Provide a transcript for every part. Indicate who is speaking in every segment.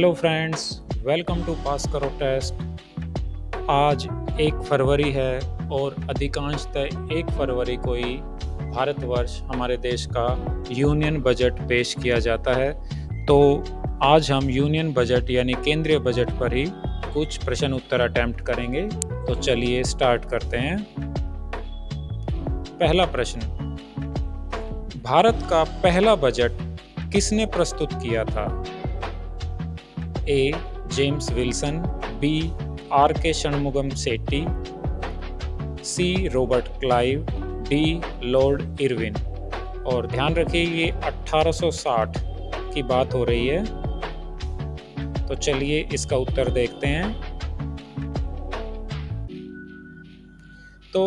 Speaker 1: Hello friends, welcome to पास करो test. आज 1 फरवरी है और अधिकांशतः 1 फरवरी को ही भारतवर्ष हमारे देश का यूनियन बजट पेश किया जाता है। तो आज हम यूनियन बजट यानी केंद्रीय बजट पर ही कुछ प्रश्न उत्तर अटेम्प्ट करेंगे। तो चलिए स्टार्ट करते हैं। पहला प्रश्न, भारत का पहला बजट किसने प्रस्तुत किया था? A. James Wilson, B. R K Shanmugham Chetty, C. Robert Clive, D. Lord Irwin. और ध्यान रखिए ये 1860 की बात हो रही है। तो चलिए इसका उत्तर देखते हैं। तो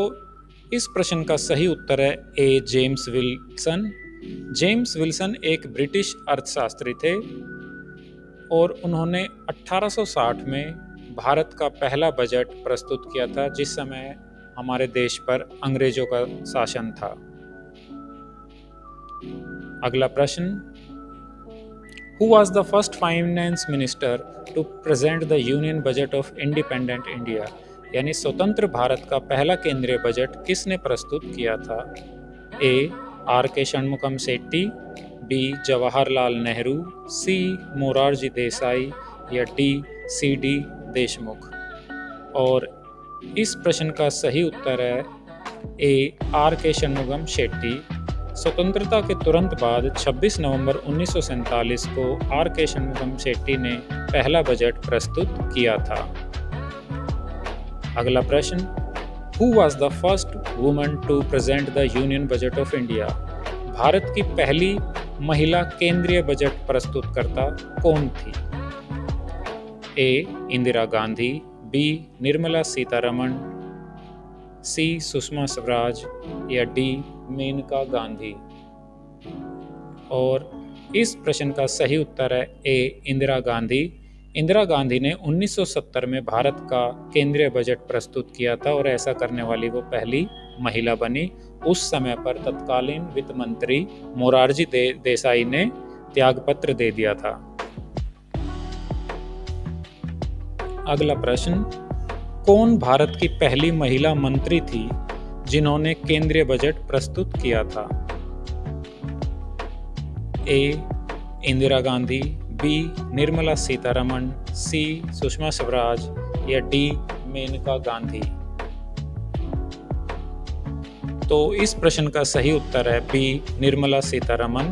Speaker 1: इस प्रश्न का सही उत्तर है A. James Wilson. James Wilson एक ब्रिटिश अर्थशास्त्री थे और उन्होंने 1860 में भारत का पहला बजट प्रस्तुत किया था, जिस समय हमारे देश पर अंग्रेजों का शासन था। अगला प्रश्न, who was the first finance minister to present the union budget of independent India? यानी स्वतंत्र भारत का पहला केंद्रीय बजट किसने प्रस्तुत किया था? ए. Are K Shanmugham Shetty, B. जवाहरलाल नेहरू, सी. मोरारजी देसाई या डी. C D Deshmukh. और इस प्रश्न का सही उत्तर है ए. आर के षणमुगम सेट्टी। स्वतंत्रता के तुरंत बाद 26 नवंबर 1947 को आर के षणमुगम सेट्टी ने पहला बजट प्रस्तुत किया था। अगला प्रश्न, who was the first woman to present the union budget of India? भारत की पहली महिला केंद्रीय बजट प्रस्तुतकर्ता कौन थी? A. Indira Gandhi, B. Nirmala Sitharaman, C. Sushma Swaraj या डी. मेनका गांधी। और इस प्रश्न का सही उत्तर है ए. इंदिरा गांधी। इंदिरा गांधी ने 1970 में भारत का केंद्रीय बजट प्रस्तुत किया था और ऐसा करने वाली वो पहली महिला बनी। उस समय पर तत्कालीन वित्त मंत्री मोरारजी देसाई ने त्यागपत्र दे दिया था। अगला प्रश्न, कौन भारत की पहली महिला मंत्री थी जिन्होंने केंद्रीय बजट प्रस्तुत किया था? ए. इंदिरा गांधी, बी. निर्मला सीतारमण, सी. सुषमा स्वराज या डी. मेनका गांधी। तो इस प्रश्न का सही उत्तर है बी. निर्मला सीतारमण।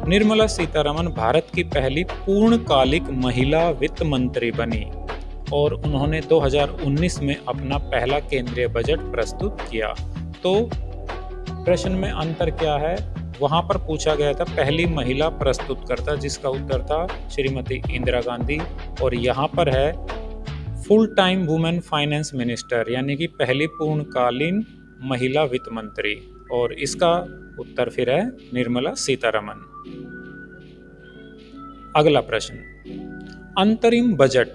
Speaker 1: निर्मला सीतारमण भारत की पहली पूर्णकालिक महिला वित्त मंत्री बनी और उन्होंने 2019 में अपना पहला केंद्रीय बजट प्रस्तुत किया। तो प्रश्न में अंतर क्या है? वहां पर पूछा गया था पहली महिला प्रस्तुतकर्ता, जिसका उत्तर था श्रीमती इंदिरा गांधी। और यहाँ पर है full time women finance minister, यानी कि पहली पूर्णकालीन महिला वित्त मंत्री। और इसका उत्तर फिर है निर्मला सीतारमण। अगला प्रश्न, अंतरिम बजट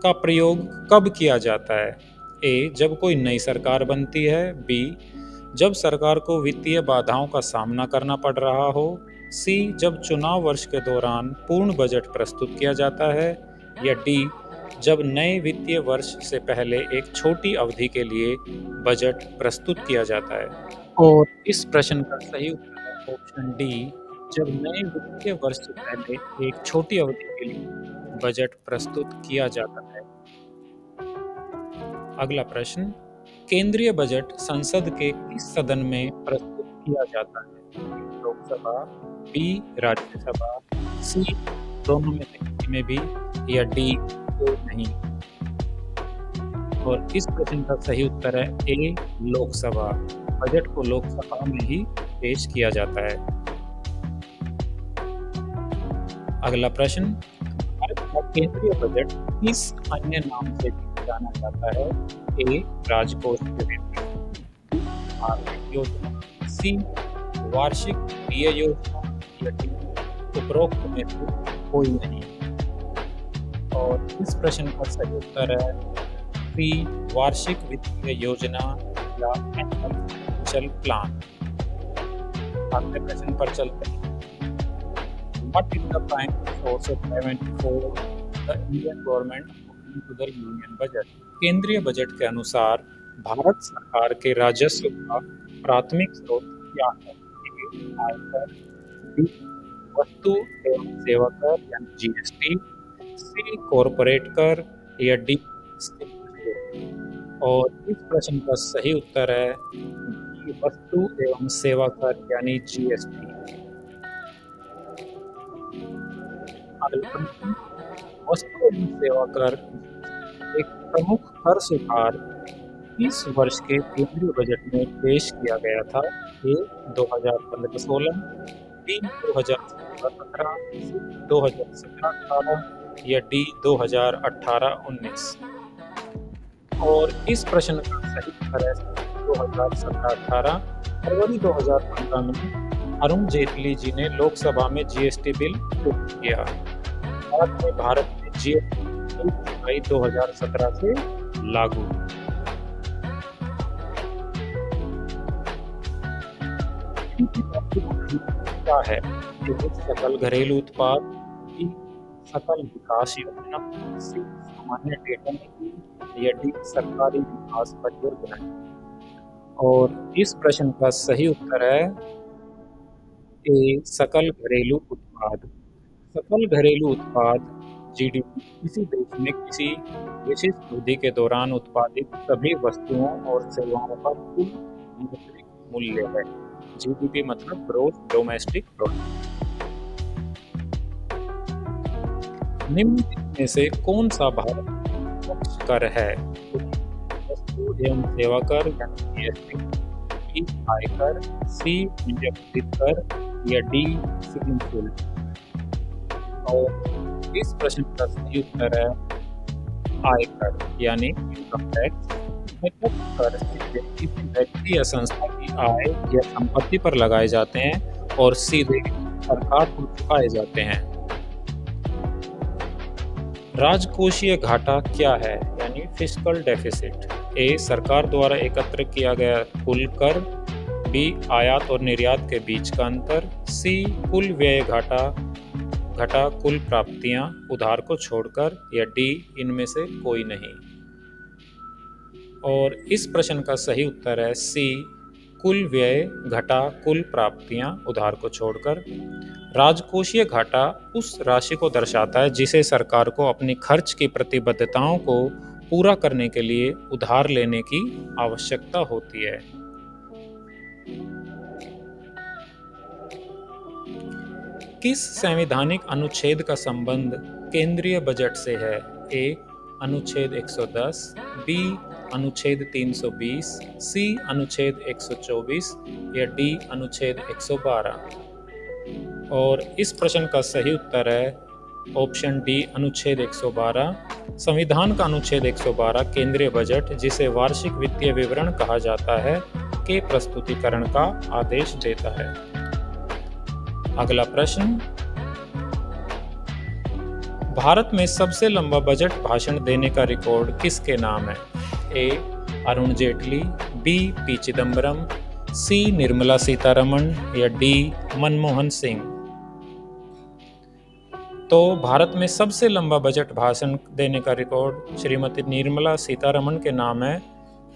Speaker 1: का प्रयोग कब किया जाता है? ए. जब कोई नई सरकार बनती है, बी. जब सरकार को वित्तीय बाधाओं का सामना करना पड़ रहा हो, सी. जब चुनाव वर्ष के दौरान पूर्ण बजट प्रस्तुत किया जाता है, या डी. जब नए वित्तीय वर्ष से पहले एक छोटी अवधि के लिए बजट प्रस्तुत किया जाता है। और इस प्रश्न का सही उत्तर है ऑप्शन डी, जब नए वित्तीय वर्ष से पहले एक छोटी अवधि के लिए बजट प्रस्तुत किया जाता है। अगला प्रश्न, केंद्रीय बजट संसद के किस सदन में प्रस्तुत किया जाता है? लोकसभा, बी. राज्यसभा, सी. दोनों में से किसी में भी, या डी. कोई नहीं। और इस प्रश्न का सही उत्तर है ए. लोकसभा। बजट को लोकसभा में ही पेश किया जाता है। अगला प्रश्न, भारत का केंद्रीय बजट किस अन्य नाम से जाना जाता है? ए. राजकोष बजट, आर्थिक योजना, सी. वार्षिक व्यय योजना या डी. उपरोक्त में से कोई नहीं। और इस प्रश्न का सही उत्तर है सी. वार्षिक वित्तीय योजना या एनुअल फाइनेंशियल प्लान। अगले प्रश्न पर चलते हैं। What is the prime 474 the Indian government according to the union budget. केंद्रीय बजट के अनुसार भारत सरकार के राजस्व का प्राथमिक स्रोत क्या है? ए, आयकर, बी, वस्तु एवं सेवा कर यानी जीएसटी, सी, कॉरपोरेट कर या डी, स्टेट शुल्क। और इस प्रश्न का सही उत्तर है बी, वस्तु एवं सेवा कर यानी जीएसटी। अगला प्रश्न, वस्तु एवं सेवा कर एक प्रमुख कर सुधार इस वर्ष के केंद्रीय बजट में पेश किया गया था? ए, 2015-16, बी, 2017-17, सी, 2017-18 या डी, 2018-19। और इस प्रश्न का सही उत्तर है 2017-18। फरवरी 2015 में अरुण जेटली जी ने लोकसभा में जीएसटी बिल पेश किया। भारत में जीएसटी 1 जुलाई 2017 से लागू। क्या है? सकल घरेलू उत्पाद, बी, सकल विकास योजना, सी, सामान्य डेटा नीति या डी, सरकारी विकास परियोजना। और इस प्रश्न का सही उत्तर है ए, सकल घरेलू उत्पाद। सकल घरेलू उत्पाद जीडीपी किसी देश में किसी विशिष्ट अवधि के दौरान उत्पादित सभी वस्तुओं और सेवाओं का कुल आंतरिक मूल्य है। जीडीपी मतलब ग्रोथ डोमेस्टिक प्रोडक्ट। निम्न में से कौन सा भारत प्रत्यक्ष कर है? वस्तु एवं सेवा कर यानी जीएसटी, बी, आयकर, सी, पंजीकृत कर या डी, सिग्नल शुल्क। और इस प्रश्न का सही उत्तर है आयकर यानी इनकम टैक्स। कर किसी व्यक्ति या संस्था की आय या संपत्ति पर लगाए जाते हैं और सीधे सरकार को चुकाए जाते हैं। राजकोषीय घाटा क्या है यानी फिस्कल डेफिसिट? ए, सरकार द्वारा एकत्र किया गया कुल कर, बी, आयात और निर्यात के बीच का अंतर, सी, कुल व्यय घटा कुल प्राप्तियां उधार को छोड़कर या डी, इनमें से कोई नहीं। और इस प्रश्न का सही उत्तर है सी, कुल व्यय घटा कुल प्राप्तियां उधार को छोड़कर। राजकोषीय घाटा उस राशि को दर्शाता है जिसे सरकार को अपनी खर्च की प्रतिबद्धताओं को पूरा करने के लिए उधार लेने की आवश्यकता होती है। किस संवैधानिक अनुच्छेद का संबंध केंद्रीय बजट से है? ए, अनुच्छेद 110, बी, अनुच्छेद 320, सी, अनुच्छेद 124 या डी, अनुच्छेद 112। और इस प्रश्न का सही उत्तर है ऑप्शन डी, अनुच्छेद 112। संविधान का अनुच्छेद 112 केंद्रीय बजट, जिसे वार्षिक वित्तीय विवरण कहा जाता है, के प्रस्तुतिकरण का आदेश देता है। अगला प्रश्न, भारत में सबसे लंबा बजट भाषण देने का रिकॉर्ड किसके नाम है? ए, अरुण जेटली, बी, पी चिदम्बरम, सी, निर्मला सीतारमण या डी, मनमोहन सिंह। तो भारत में सबसे लंबा बजट भाषण देने का रिकॉर्ड श्रीमती निर्मला सीतारमण के नाम है।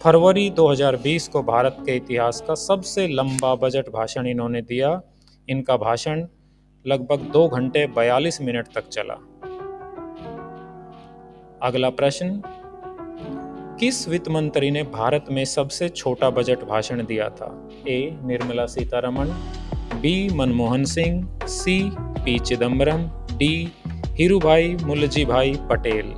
Speaker 1: फरवरी 2020 को भारत के इतिहास का सबसे लंबा बजट भाषण इन्होंने दिया। इनका भाषण लगभग 2 घंटे 42 मिनट तक चला। अगला प्रश्न, किस वित्त मंत्री ने भारत में सबसे छोटा बजट भाषण दिया था? ए, निर्मला सीतारमण, बी, मनमोहन सिंह, सी, पी चिदम्बरम, डी, हीरूभाई मुल्लजी पटेल।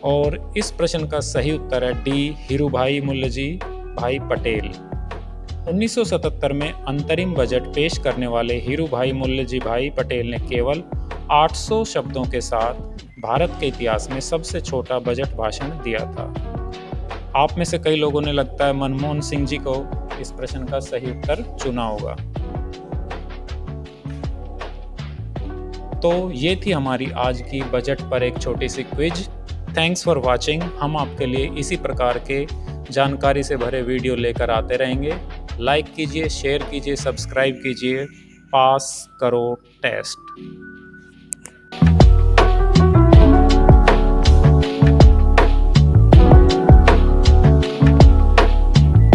Speaker 1: और इस प्रश्न का सही उत्तर है डी, हीरूभाई मुल्लजी पटेल। 1977 में अंतरिम बजट पेश करने वाले हीरूभाई मुल्लजी पटेल ने केवल 800 शब्दों के साथ भारत के इतिहास में सबसे छोटा बजट भाषण दिया था। आप में से कई लोगों ने लगता है मनमोहन सिंह जी को इस प्रश्न का सही उत्तर चुना होगा। तो ये थी हमारी आज की बजट पर एक छोटी सी क्विज। Thanks for watching. हम आपके लिए इसी प्रकार के जानकारी से भरे वीडियो लेकर आते रहेंगे। लाइक कीजिए, शेयर कीजिए, सब्सक्राइब कीजिए पास करो टेस्ट।